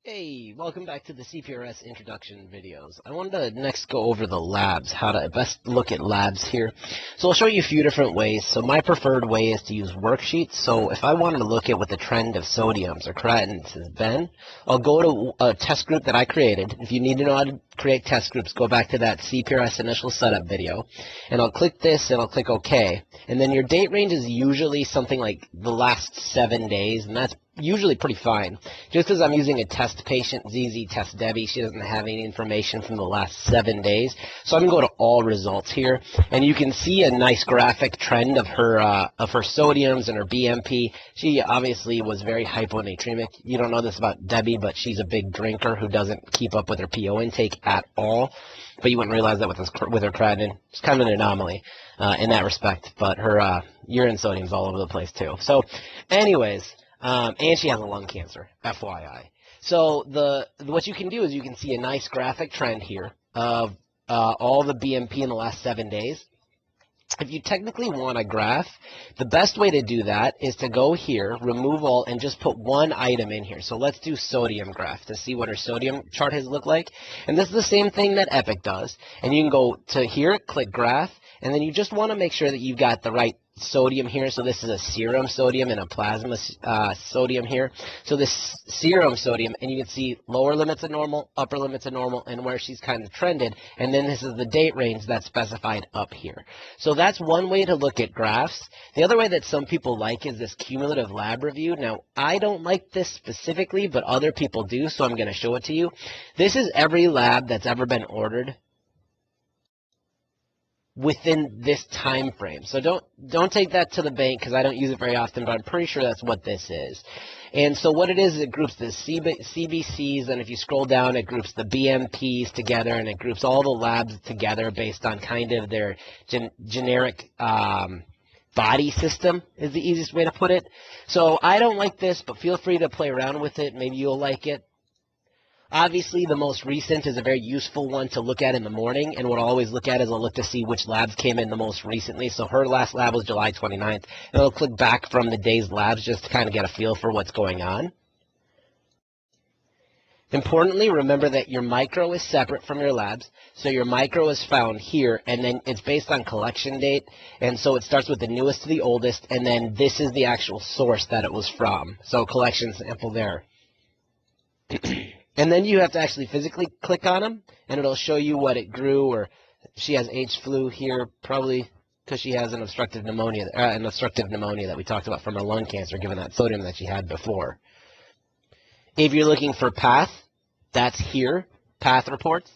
Hey, welcome back to the CPRS introduction videos. I wanted to next go over the labs, how to best look at labs here. So I'll show you a few different ways. So my preferred way is to use worksheets. So if I wanted to look at what the trend of sodiums or creatinines has been, I'll go to a test group that I created. If you need to know how to create test groups, go back to that CPRS initial setup video. And I'll click this and I'll click OK. And then your date range is usually something like the last 7 days, and that's usually pretty fine. Just because I'm using a test patient, ZZ Test Debbie, she doesn't have any information from the last 7 days. So I'm going to go to all results here, and you can see a nice graphic trend of her sodiums and her BMP. She obviously was very hyponatremic. You don't know this about Debbie, but she's a big drinker who doesn't keep up with her PO intake at all. But you wouldn't realize that with her creatinine. It's kind of an anomaly in that respect. But her urine sodium's all over the place too. So, anyways. And she has a lung cancer, FYI. So what you can do is you can see a nice graphic trend here of all the BMP in the last 7 days. If you technically want a graph, the best way to do that is to go here, remove all, and just put one item in here. So let's do sodium graph to see what her sodium chart has looked like. And this is the same thing that Epic does. And you can go to here, click graph, and then you just want to make sure that you've got the right sodium here. So this is a serum sodium and a plasma sodium here. So this serum sodium, and you can see lower limits of normal, upper limits of normal, and where she's kind of trended. And then this is the date range that's specified up here. So that's one way to look at graphs. The other way that some people like is this cumulative lab review. Now, I don't like this specifically, but other people do, so I'm going to show it to you. This is every lab that's ever been ordered within this time frame. So don't take that to the bank because I don't use it very often, but I'm pretty sure that's what this is. And so what it is, it groups the CBCs, and if you scroll down, it groups the BMPs together, and it groups all the labs together based on kind of their generic body system is the easiest way to put it. So I don't like this, but feel free to play around with it. Maybe you'll like it. Obviously, the most recent is a very useful one to look at in the morning, and what I'll always look at is I'll look to see which labs came in the most recently. So her last lab was July 29th, and I'll click back from the day's labs just to kind of get a feel for what's going on. Importantly, remember that your micro is separate from your labs. So your micro is found here, and then it's based on collection date, and so it starts with the newest to the oldest, and then this is the actual source that it was from. So collection sample there. And then you have to actually physically click on them, and it'll show you what it grew, or she has H-flu here, probably because she has an obstructive pneumonia that we talked about from her lung cancer, given that sodium that she had before. If you're looking for path, that's here, path reports.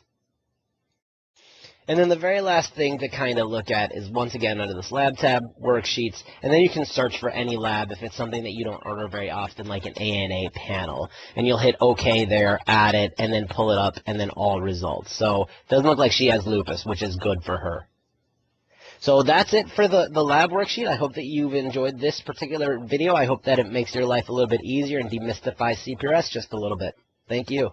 And then the very last thing to kind of look at is, once again, under this lab tab, worksheets, and then you can search for any lab if it's something that you don't order very often, like an ANA panel. And you'll hit OK there, add it, and then pull it up, and then all results. So it doesn't look like she has lupus, which is good for her. So that's it for the lab worksheet. I hope that you've enjoyed this particular video. I hope that it makes your life a little bit easier and demystifies CPRS just a little bit. Thank you.